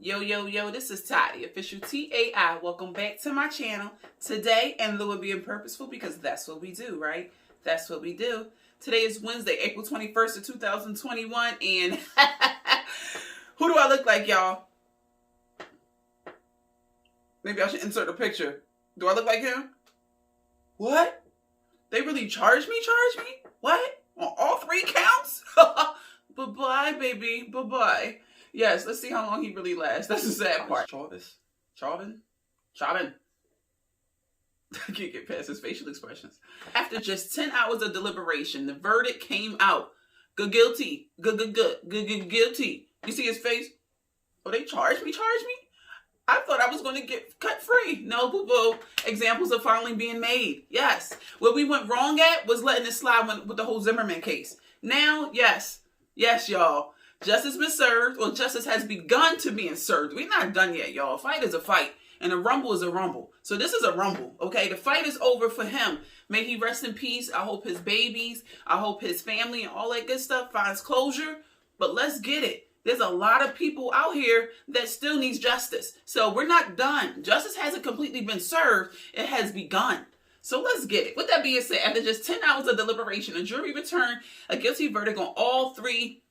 Yo, this is Toddy, official TAI. Welcome back to my channel. Today, in lieu of being purposeful, because that's what we do, right? That's what we do. Today is Wednesday, April 21st of 2021, and who do I look like, y'all? Maybe I should insert a picture. Do I look like him? What? They really charged me? What? On all three counts? Bye-bye, baby. Bye-bye. Yes, let's see how long he really lasts. That's the sad part. Chauvin? I can't get past his facial expressions. After just 10 hours of deliberation, the verdict came out. Guilty. Guilty. You see his face? Oh, they charged me? I thought I was going to get cut free. No, boo-boo. Examples are finally being made. Yes. What we went wrong at was letting it slide with the whole Zimmerman case. Now, yes, y'all. Justice been served, or justice has begun to be served. We're not done yet, y'all. A fight is a fight, and a rumble is a rumble. So this is a rumble, okay? The fight is over for him. May he rest in peace. I hope his babies, I hope his family and all that good stuff finds closure. But let's get it. There's a lot of people out here that still needs justice. So we're not done. Justice hasn't completely been served. It has begun. So let's get it. With that being said, after just 10 hours of deliberation, a jury returned a guilty verdict on all three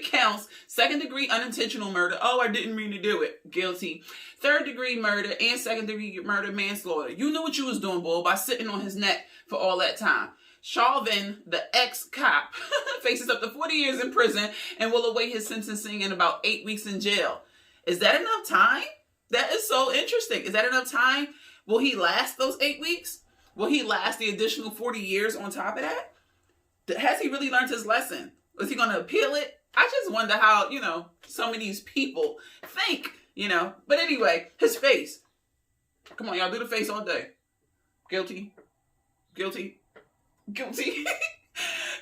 counts. Second-degree unintentional murder. Oh, I didn't mean to do it. Guilty. Third-degree murder and second-degree murder manslaughter. You knew what you was doing, boy, by sitting on his neck for all that time. Chauvin, the ex-cop, faces up to 40 years in prison and will await his sentencing in about 8 weeks in jail. Is that enough time? That is so interesting. Is that enough time? Will he last those 8 weeks? Will he last the additional 40 years on top of that? Has he really learned his lesson? Is he going to appeal it? I just wonder how, some of these people think, But anyway, his face. Come on, y'all, do the face all day. Guilty.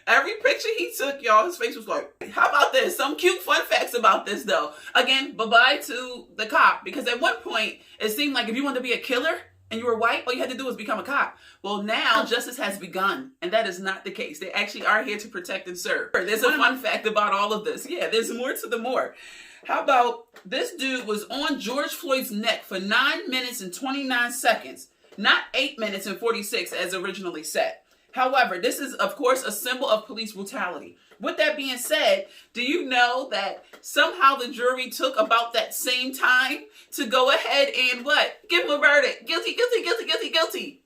Every picture he took, y'all, his face was like, how about this? Some cute fun facts about this, though. Again, bye-bye to the cop, because at one point, it seemed like if you wanted to be a killer and you were white, all you had to do was become a cop. Well, now justice has begun, and that is not the case. They actually are here to protect and serve. There's a fun fact about all of this. Yeah, there's more to the more. How about this dude was on George Floyd's neck for 9 minutes and 29 seconds, not 8 minutes and 46 as originally said. However, this is, of course, a symbol of police brutality. With that being said, do you know that somehow the jury took about that same time to go ahead and what? Give him a verdict. Guilty.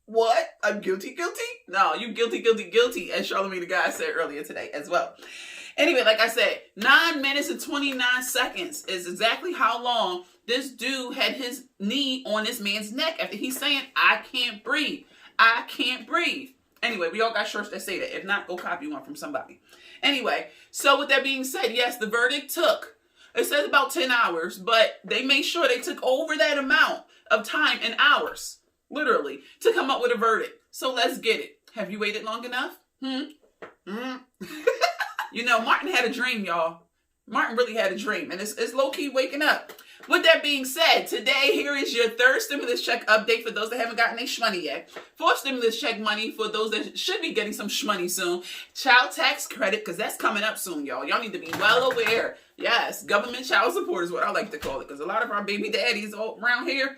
What? I'm guilty? No, you guilty, as Charlamagne the Guy said earlier today as well. Anyway, like I said, 9 minutes and 29 seconds is exactly how long this dude had his knee on this man's neck after he's saying, I can't breathe. Anyway, we all got shirts that say that. If not, go copy one from somebody. Anyway, so with that being said, yes, the verdict it says about 10 hours, but they made sure they took over that amount of time in hours, literally, to come up with a verdict. So let's get it. Have you waited long enough? Martin had a dream, y'all. Martin really had a dream, and it's low-key waking up. With that being said, today, here is your third stimulus check update for those that haven't gotten their shmoney yet. Fourth stimulus check money for those that should be getting some shmoney soon. Child tax credit, because that's coming up soon, y'all. Y'all need to be well aware. Yes, government child support is what I like to call it, because a lot of our baby daddies all around here,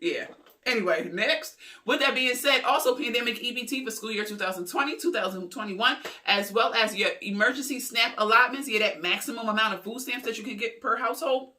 yeah. Anyway, next. With that being said, also pandemic EBT for school year 2020, 2021, as well as your emergency SNAP allotments, that maximum amount of food stamps that you can get per household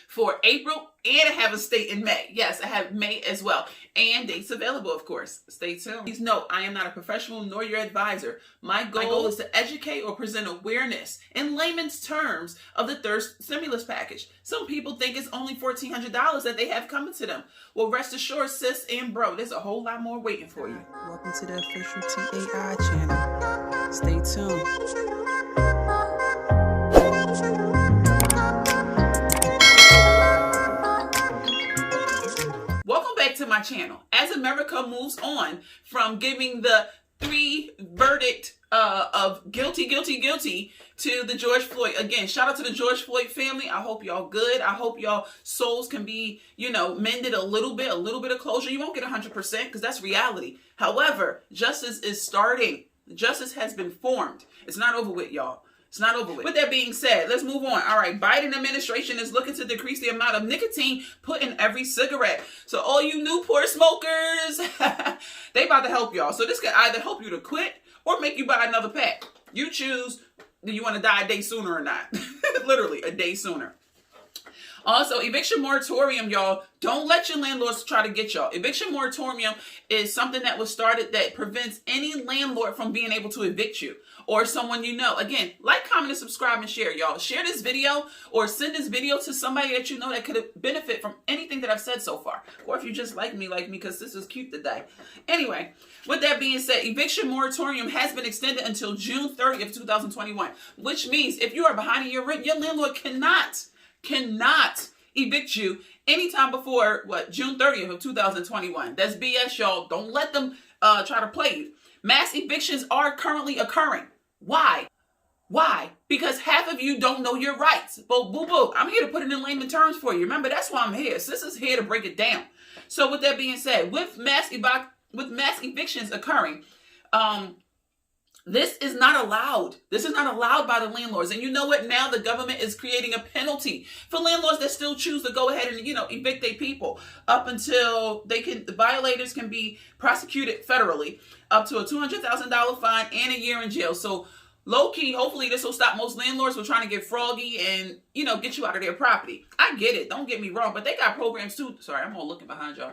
for April, and I have a state in May. Yes, I have May as well. And dates available, of course. Stay tuned. Please note, I am not a professional nor your advisor. My goal is to educate or present awareness in layman's terms of the third stimulus package. Some people think it's only $1,400 that they have coming to them. Well, rest assured, sis and bro, there's a whole lot more waiting for you. Welcome to the official TAI channel. Stay tuned. To my channel. As America moves on from giving the three verdict of guilty to the George Floyd. Again, shout out to the George Floyd family. I hope y'all good. I hope y'all souls can be, mended a little bit of closure. You won't get 100% because that's reality. However, justice is starting. Justice has been formed. It's not over with, y'all. It's not over with. With that being said, let's move on. All right, Biden administration is looking to decrease the amount of nicotine put in every cigarette. So all you Newport smokers, they about to help y'all. So this can either help you to quit or make you buy another pack. You choose, do you want to die a day sooner or not? Literally, a day sooner. Also, eviction moratorium, y'all. Don't let your landlords try to get y'all. Eviction moratorium is something that was started that prevents any landlord from being able to evict you or someone you know. Again, like, comment, and subscribe, and share, y'all. Share this video or send this video to somebody that you know that could benefit from anything that I've said so far. Or if you just like me, because this is cute today. Anyway, with that being said, eviction moratorium has been extended until June 30th, 2021, which means if you are behind in your rent, your landlord cannot evict you anytime before June 30th of 2021. That's BS, y'all. Don't let them try to play you. Mass evictions are currently occurring. Why? Because half of you don't know your rights. But boo-boo, I'm here to put it in layman terms for you. Remember, that's why I'm here. Sis is here to break it down. So with that being said, with mass evictions occurring, this is not allowed. This is not allowed by the landlords. And you know what? Now the government is creating a penalty for landlords that still choose to go ahead and, evict their people up until the violators can be prosecuted federally up to a $200,000 fine and a year in jail. So low key, hopefully this will stop most landlords from trying to get froggy and, get you out of their property. I get it. Don't get me wrong, but they got programs too. Sorry, I'm all looking behind y'all.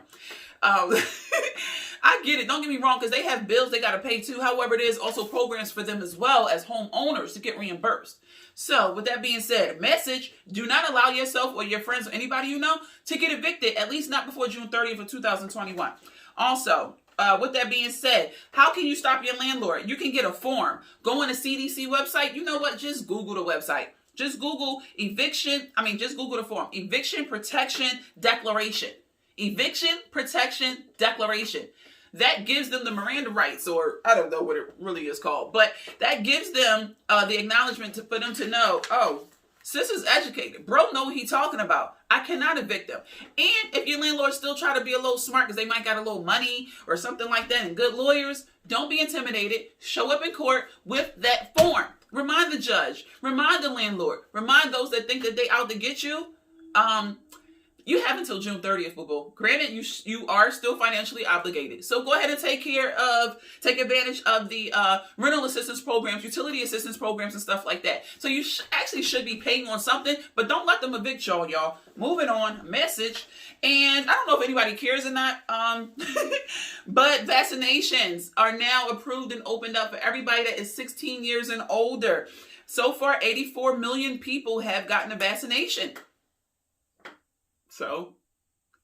I get it. Don't get me wrong, because they have bills they got to pay too. However, there's also programs for them as well as homeowners to get reimbursed. So with that being said, message, do not allow yourself or your friends or anybody you know to get evicted, at least not before June 30th of 2021. Also, with that being said, how can you stop your landlord? You can get a form. Go on the CDC website. You know what? Just Google the website. Just Google just Google the form. Eviction Protection Declaration. Eviction Protection Declaration. That gives them the Miranda rights, or I don't know what it really is called, but that gives them the acknowledgement for them to know, oh, sis is educated. Bro know what he's talking about. I cannot evict them. And if your landlord still try to be a little smart because they might got a little money or something like that and good lawyers, don't be intimidated. Show up in court with that form. Remind the judge. Remind the landlord. Remind those that think that they out to get you. You have until June 30th, boo-boo. Granted, you are still financially obligated. So go ahead and take advantage of the rental assistance programs, utility assistance programs, and stuff like that. So you actually should be paying on something, but don't let them evict y'all. Moving on, message. And I don't know if anybody cares or not, but vaccinations are now approved and opened up for everybody that is 16 years and older. So far, 84 million people have gotten a vaccination. So,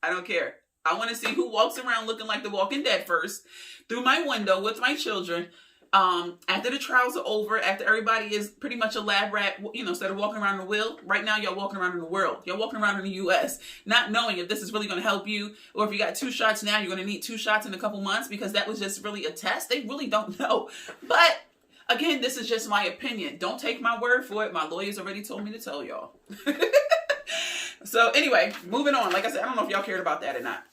I don't care. I want to see who walks around looking like the Walking Dead first, through my window with my children, after the trials are over, after everybody is pretty much a lab rat, instead of walking around the wheel. Right now, y'all walking around in the world. Y'all walking around in the U.S., not knowing if this is really going to help you, or if you got 2 shots now, you're going to need 2 shots in a couple months, because that was just really a test. They really don't know. But, again, this is just my opinion. Don't take my word for it. My lawyers already told me to tell y'all. So anyway, moving on. Like I said, I don't know if y'all cared about that or not.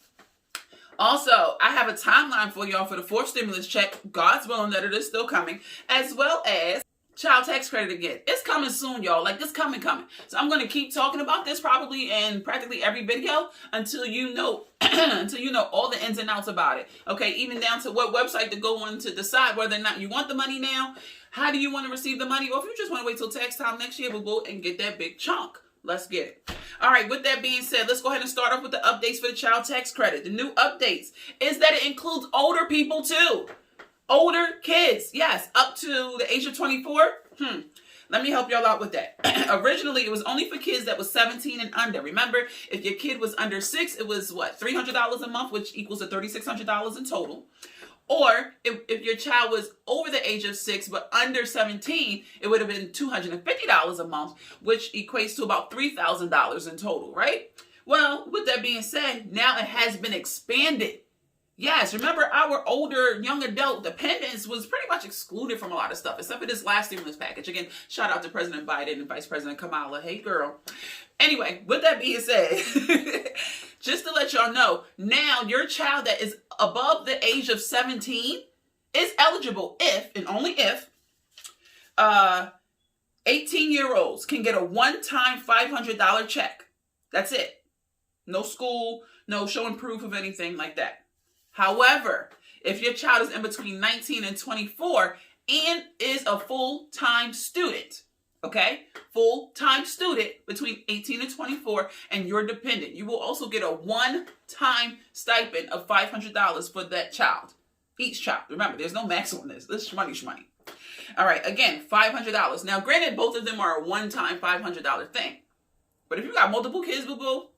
Also, I have a timeline for y'all for the 4th stimulus check. God's willing that it is still coming. As well as child tax credit again. It's coming soon, y'all. It's coming. So I'm going to keep talking about this probably in practically every video until you know all the ins and outs about it. Okay, even down to what website to go on to decide whether or not you want the money now. How do you want to receive the money? Or if you just want to wait till tax time next year, we'll go and get that big chunk. Let's get it. All right, with that being said, let's go ahead and start off with the updates for the child tax credit. The new updates is that it includes older people too. Older kids, yes, up to the age of 24. Let me help y'all out with that. Originally, it was only for kids that was 17 and under. Remember, if your kid was under 6, it was $300 a month, which equals to $3,600 in total. Or if your child was over the age of 6 but under 17, it would have been $250 a month, which equates to about $3,000 in total, right? Well, with that being said, now it has been expanded. Yes, remember our older young adult dependents was pretty much excluded from a lot of stuff, except for this last stimulus package. Again, shout out to President Biden and Vice President Kamala. Hey, girl. Anyway, with that being said, just to let y'all know, now your child that is above the age of 17 is eligible if, and only if, 18-year-olds can get a one-time $500 check. That's it. No school, no showing proof of anything like that. However, if your child is in between 19 and 24 and is a full-time student, okay? Full-time student between 18 and 24 and you're dependent, you will also get a one-time stipend of $500 for that child. Each child. Remember, there's no max on this. This is shmoney. All right, again, $500. Now, granted, both of them are a one-time $500 thing. But if you got multiple kids, boo-boo,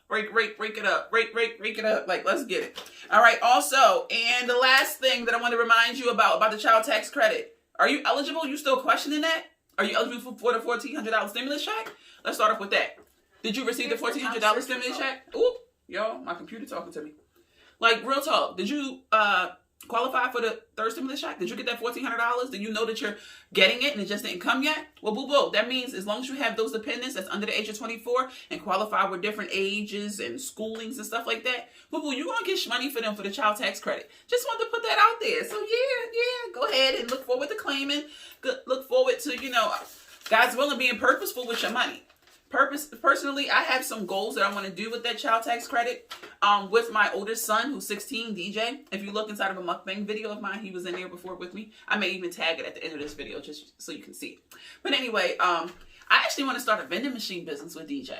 break it up. Break it up. Like, let's get it. All right, also, and the last thing that I want to remind you about the child tax credit. Are you eligible? You still questioning that? Are you eligible for the $1,400 stimulus check? Let's start off with that. Did you receive the $1,400 stimulus check? Ooh, yo, my computer talking to me. Like, real talk, did you qualify for the third stimulus check? Did you get that $1,400? Do you know that you're getting it and it just didn't come yet? Well, boo-boo, that means as long as you have those dependents that's under the age of 24 and qualify with different ages and schoolings and stuff like that, boo-boo, you're going to get money for them for the child tax credit. Just wanted to put that out there. So, yeah, go ahead and look forward to claiming. Look forward to, God's willing, being purposeful with your money. Personally, I have some goals that I want to do with that child tax credit. With my oldest son, who's 16, DJ. If you look inside of a mukbang video of mine, he was in there before with me. I may even tag it at the end of this video just so you can see it. But anyway, I actually want to start a vending machine business with DJ.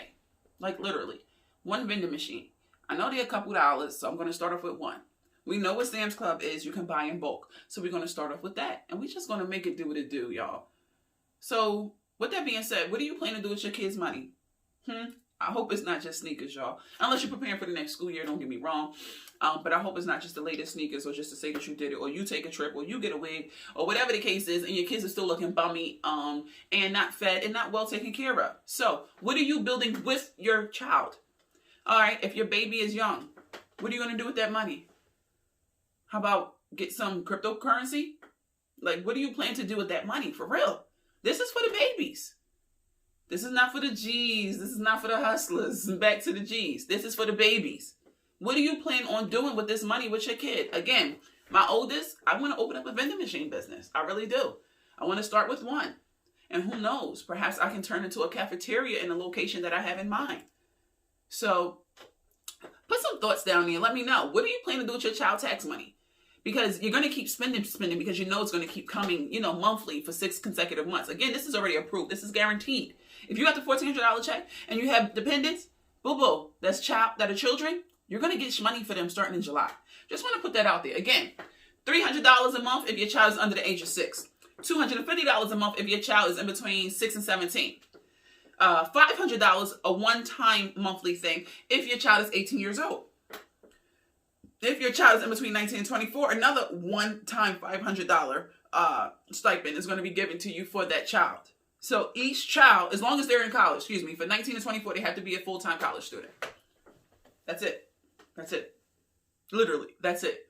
Like literally, one vending machine. I know they're a couple dollars, so I'm going to start off with one. We know what Sam's Club is. You can buy in bulk. So we're going to start off with that. And we're just going to make it do what it do, y'all. So with that being said, what do you plan to do with your kids' money? I hope it's not just sneakers, y'all. Unless you're preparing for the next school year, don't get me wrong. But I hope it's not just the latest sneakers or just to say that you did it or you take a trip or you get a wig or whatever the case is and your kids are still looking bummy and not fed and not well taken care of. So what are you building with your child? All right, if your baby is young, what are you going to do with that money? How about get some cryptocurrency? Like, what do you plan to do with that money for real? This is for the babies. This is not for the G's. This is not for the hustlers. Back to the G's. This is for the babies. What do you plan on doing with this money with your kid? Again, my oldest, I want to open up a vending machine business. I really do. I want to start with one. And who knows, perhaps I can turn into a cafeteria in a location that I have in mind. So put some thoughts down there. Let me know. What do you plan to do with your child tax money? Because you're going to keep spending because you know it's going to keep coming, monthly for 6 consecutive months. Again, this is already approved. This is guaranteed. If you got the $1,400 check and you have dependents, boo-boo, that are children, you're going to get money for them starting in July. Just want to put that out there. Again, $300 a month if your child is under the age of 6. $250 a month if your child is in between 6 and 17. $500 a one-time monthly thing if your child is 18 years old. If your child is in between 19 and 24, another one-time $500 stipend is going to be given to you for that child. So each child, as long as they're in college, for 19 to 24, they have to be a full-time college student. That's it. Literally, that's it.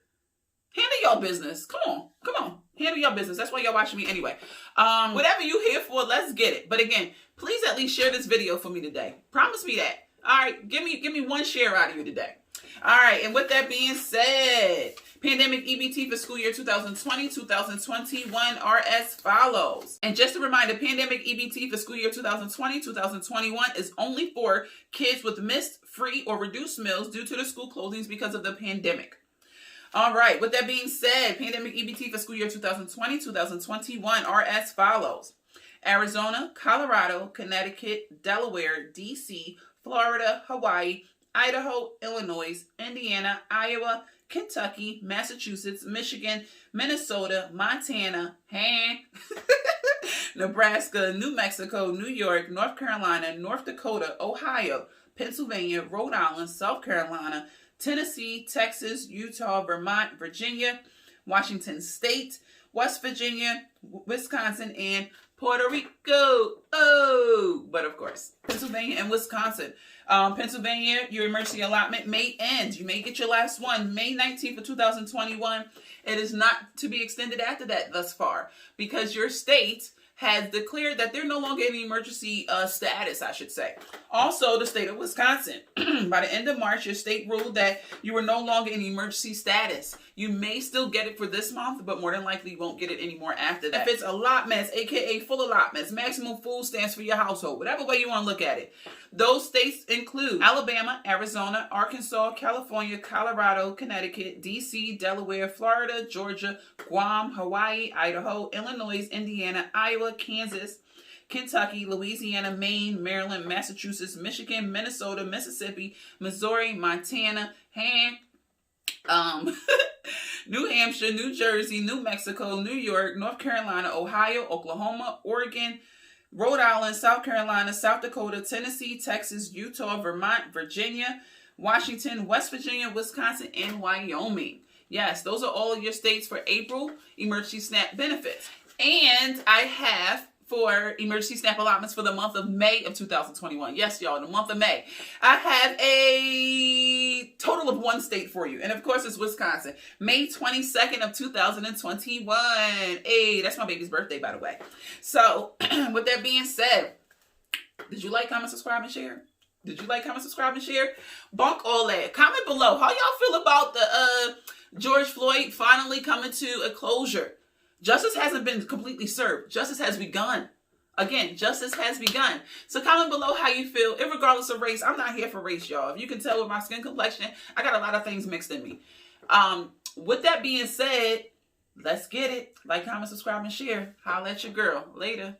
Handle your business. Come on. Handle your business. That's why y'all watching me anyway. Whatever you here for, let's get it. But again, please at least share this video for me today. Promise me that. All right, give me one share out of you today. All right, and with that being said, pandemic EBT for school year 2020-2021 are as follows. And just a reminder, pandemic EBT for school year 2020-2021 is only for kids with missed, free, or reduced meals due to the school closings because of the pandemic. All right, with that being said, pandemic EBT for school year 2020-2021 are as follows. Arizona, Colorado, Connecticut, Delaware, DC, Florida, Hawaii, Idaho, Illinois, Indiana, Iowa, Kentucky, Massachusetts, Michigan, Minnesota, Montana, Nebraska, New Mexico, New York, North Carolina, North Dakota, Ohio, Pennsylvania, Rhode Island, South Carolina, Tennessee, Texas, Utah, Vermont, Virginia, Washington State, West Virginia, Wisconsin, and Puerto Rico. Oh, but of course, Pennsylvania and Wisconsin. Pennsylvania, your emergency allotment may end. You may get your last one May 19th of 2021. It is not to be extended after that thus far because your state has declared that they're no longer in emergency status, I should say. Also, the state of Wisconsin. By the end of March, your state ruled that you were no longer in emergency status. You may still get it for this month, but more than likely you won't get it anymore after that. If it's allotments, aka full allotments, maximum food stamps for your household, whatever way you want to look at it. Those states include Alabama, Arizona, Arkansas, California, Colorado, Connecticut, DC, Delaware, Florida, Georgia, Guam, Hawaii, Idaho, Illinois, Indiana, Iowa, Kansas, Kentucky, Louisiana, Maine, Maryland, Massachusetts, Michigan, Minnesota, Mississippi, Missouri, Montana, New Hampshire, New Jersey, New Mexico, New York, North Carolina, Ohio, Oklahoma, Oregon, Rhode Island, South Carolina, South Dakota, Tennessee, Texas, Utah, Vermont, Virginia, Washington, West Virginia, Wisconsin, and Wyoming. Yes, those are all your states for April emergency SNAP benefits. And I have for emergency SNAP allotments for the month of May of 2021. Yes, y'all, the month of May. I have a total of 1 state for you. And of course, it's Wisconsin. May 22nd of 2021. Hey, that's my baby's birthday, by the way. So, with that being said, did you like, comment, subscribe, and share? Did you like, comment, subscribe, and share? Bunk all that. Comment below. How y'all feel about the George Floyd finally coming to a closure? Justice hasn't been completely served. Justice has begun. Again, justice has begun. So comment below how you feel. Regardless of race, I'm not here for race, y'all. If you can tell with my skin complexion, I got a lot of things mixed in me. With that being said, let's get it. Like, comment, subscribe, and share. Holla at your girl. Later.